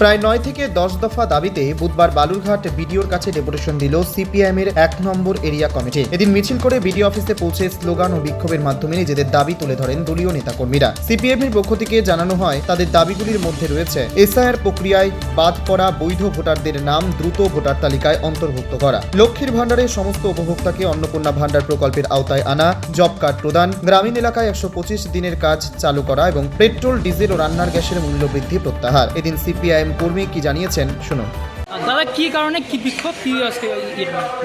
প্রায় 9 থেকে 10 দফা দাবিতে বুধবার বালুরঘাট বিডিওর কাছে ডেপুটেশন দিল সিপিআইএমের 1 নম্বর এরিয়া কমিটি। এদিন মিছিল করে বিডিও অফিসে পৌঁছে স্লোগান ও বিক্ষোভের মাধ্যমে নিজেদের দাবি তুলে ধরেন দলীয় নেতাকর্মীরা। সিপিআইএমের পক্ষ থেকে জানানো হয়, তাদের দাবিগুলির মধ্যে রয়েছে এসআইআর প্রক্রিয়ায় বাদ পড়া বৈধ ভোটারদের নাম দ্রুত ভোটার তালিকায় অন্তর্ভুক্ত করা, লক্ষ্মীর ভাণ্ডারের সমস্ত উপভোক্তাকে অন্নপূর্ণা ভাণ্ডার প্রকল্পের আওতায় আনা, জব কার্ড প্রদান, গ্রামীণ এলাকায় 125 দিনের কাজ চালু করা এবং পেট্রোল, ডিজেল ও রান্নার গ্যাসের মূল্য বৃদ্ধি প্রত্যাহার। এদিন সিপিআইএম কর্মী কি জানিয়েছেন শুনুন। দাদা কি কারণে কি বিক্ষোভ, কি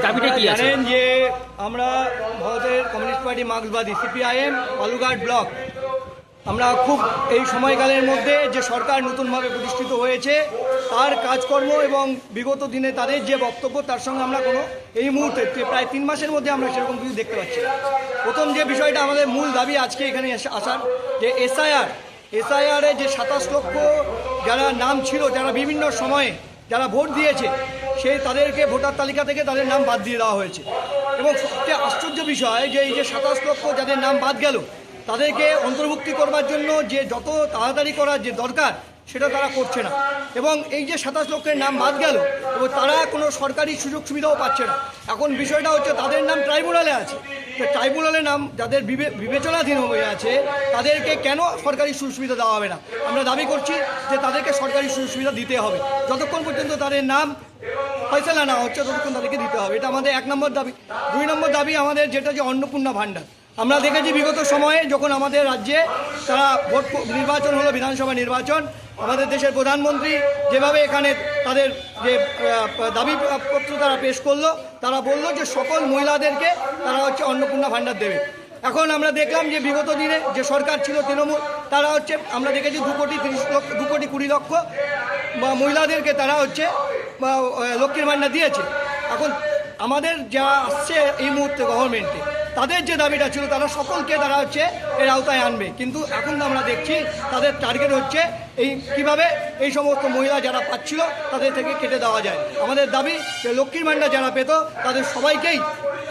দাবিটা কি আছে? জানেন যে আমরা ভারতের কমিউনিস্ট পার্টি মার্ক্সবাদী সিপিআইএম বালুরঘাট ব্লক, আমরা খুব এই সময়কালের মধ্যে যে সরকার নতুনভাবে প্রতিষ্ঠিত হয়েছে তার কাজকর্ম এবং বিগত দিনে তাদের যে বক্তব্য তার সঙ্গে আমরা কোনো এই মুহূর্তে প্রায় 3 মাসের মধ্যে আমরা সেরকম কিছু দেখতে পাচ্ছি। প্রথম যে বিষয়টা আমাদের মূল দাবি আজকে এখানে আসার, যে এসআইআরে যে 27 লক্ষ যারা নাম ছিল, যারা বিভিন্ন সময়ে যারা ভোট দিয়েছে, তাদেরকে ভোটার তালিকা থেকে তাদের নাম বাদ দিয়ে দেওয়া হয়েছে। এবং সবচেয়ে আশ্চর্য বিষয় যে এই যে 27 লক্ষ যাদের নাম বাদ গেল, তাদেরকে অন্তর্ভুক্তি করবার জন্য যে যত তাড়াতাড়ি করার যে দরকার সেটা তারা করছে না। এবং এই যে 27 লক্ষের নাম বাদ গেল এবং তারা কোনো সরকারি সুযোগ সুবিধাও পাচ্ছে না। এখন বিষয়টা হচ্ছে তাদের নাম ট্রাইব্যুনালে আছে, তো ট্রাইব্যুনালে নাম যাদের বিবেচনাধীন হয়ে আছে তাদেরকে কেন সরকারি সুযোগ সুবিধা দেওয়া হবে না? আমরা দাবি করছি যে তাদেরকে সরকারি সুযোগ সুবিধা দিতে হবে। যতক্ষণ পর্যন্ত তাদের নাম ফয়সালা না হচ্ছে ততক্ষণ তাদেরকে দিতে হবে। এটা আমাদের 1 নম্বর দাবি। 2 নম্বর দাবি আমাদের যেটা যে অন্নপূর্ণা ভাণ্ডার। আমরা দেখেছি বিগত সময়ে যখন আমাদের রাজ্যে তারা ভোট নির্বাচন হলো, বিধানসভা নির্বাচন, আমাদের দেশের প্রধানমন্ত্রী যেভাবে এখানে তাদের যে দাবিপত্র তারা পেশ করলো, তারা বললো যে সকল মহিলাদেরকে তারা অন্নপূর্ণা ভাণ্ডার দেবে। এখন আমরা দেখলাম যে বিগত দিনে যে সরকার ছিল তৃণমূল, তারা আমরা দেখেছি 2 কোটি 20 লক্ষ মহিলাদেরকে তারা লক্ষ্মীর ভাণ্ডার দিয়েছে। এখন আমাদের যা আসছে এই মুহূর্তে গভর্নমেন্টে, তাদের যে দাবিটা ছিল তারা সকলকে তারা এর আওতায় আনবে, কিন্তু এখন আমরা দেখছি তাদের টার্গেট হচ্ছে কিভাবে এই সমস্ত মহিলা যারা পাচ্ছিল তাদের থেকে কেটে দেওয়া যায়। আমাদের দাবি যে লক্ষ্মীর ভাণ্ডার যারা পেত তাদের সবাইকেই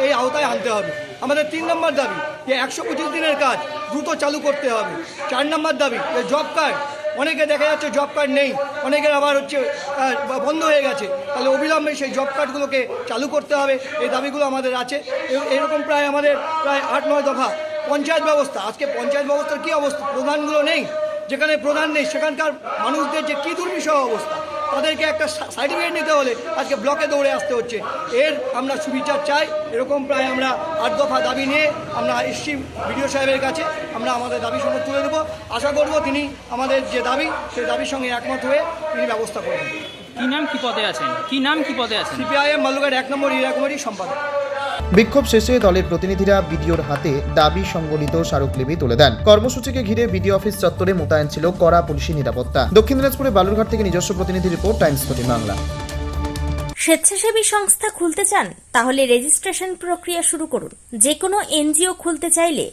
এই আওতায় আনতে হবে। আমাদের 3 নম্বর দাবি যে 125 দিনের কাজ দ্রুত চালু করতে হবে। 4 নম্বর দাবি যে জব কার্ড, অনেকে দেখা যাচ্ছে জব কার্ড নেই, অনেকের আবার বন্ধ হয়ে গেছে, তাহলে অবিলম্বে সেই জব কার্ডগুলোকে চালু করতে হবে। এই দাবিগুলো আমাদের আছে। এরকম প্রায় 8-9 দফা। পঞ্চায়েত ব্যবস্থা, আজকে পঞ্চায়েত ব্যবস্থার কী অবস্থা? প্রধানগুলো নেই, যেখানে প্রধান নেই সেখানকার মানুষদের যে কী দুর্বিষহ অবস্থা, তাদেরকে একটা সার্টিফিকেট নিতে হলে আজকে ব্লকে দৌড়ে আসতে হচ্ছে। আমরা সুবিচার চাই। এরকম প্রায় আমরা 8 দফা দাবি নিয়ে আমরা এসছি বিডিও সাহেবের কাছে। আমরা আমাদের দাবি সঙ্গে তুলে দেবো। আশা করব তিনি আমাদের যে দাবি সেই দাবির সঙ্গে একমত হয়ে তিনি ব্যবস্থা করবেন। কি নাম কি পদে আছেন? সিপিআইএম বালুরঘাট 1 নম্বর এরিয়া কমিটির সম্পাদক। বিক্ষোভ শেষে দলের প্রতিনিধিরা বিডিওর হাতে দাবি সংবলিত স্মারকলিপি তুলে দেন। কর্মসূচিকে ঘিরে বিডিও অফিস চত্বরে মোতায়েন ছিল কড়া পুলিশি নিরাপত্তা। দক্ষিণ দিনাজপুরে বালুরঘাট থেকে নিজস্ব প্রতিনিধি রিপোর্ট, টাইমস 14 বাংলা। স্বেচ্ছাসেবী সংস্থা খুলতে চান? তাহলে রেজিস্ট্রেশন প্রক্রিয়া শুরু করুন। যে কোনো এনজিও খুলতে চাইলে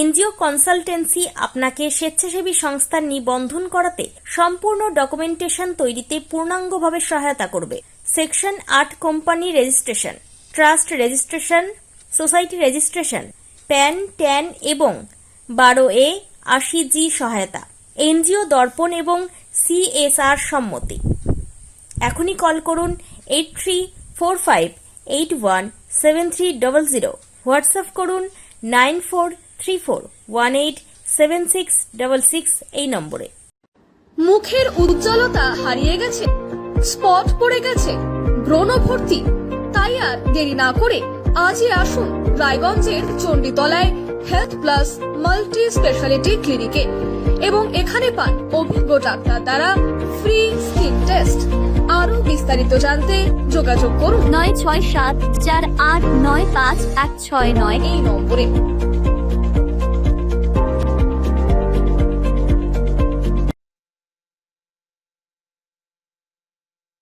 এনজিও কনসালটেন্সি আপনাকে স্বেচ্ছাসেবী সংস্থার নিবন্ধন করাতে সম্পূর্ণ ডকুমেন্টেশন তৈরিতে পূর্ণাঙ্গভাবে সহায়তা করবে। Section 8 company registration, trust registration, society registration, pan, tan এবং 12A 80G সহায়তা, এনজিও দর্পণ এবং CSR সম্মতি। এখনই কল করুন 8345817300, হোয়াটসঅ্যাপ করুন 9434187666 এই নম্বরে। মুখের উজ্জ্বলতা হারিয়ে গেছে, স্পট পড়ে গেছে, ব্রণ ভর্তি, তাই আর দেরি না করে আজই আসুন রায়গঞ্জের চণ্ডীতলায় হেলথ প্লাস মাল্টি স্পেশালিটি ক্লিনিকে এবং এখানে পান অভিজ্ঞ ডাক্তার দ্বারা ফ্রি স্কিন টেস্ট। আরো বিস্তারিত জানতে যোগাযোগ করুন 9674895169 এই নম্বরে।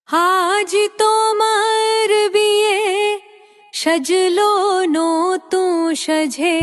আজ তোমার বিয়ে সাজলো নতুন সাজে।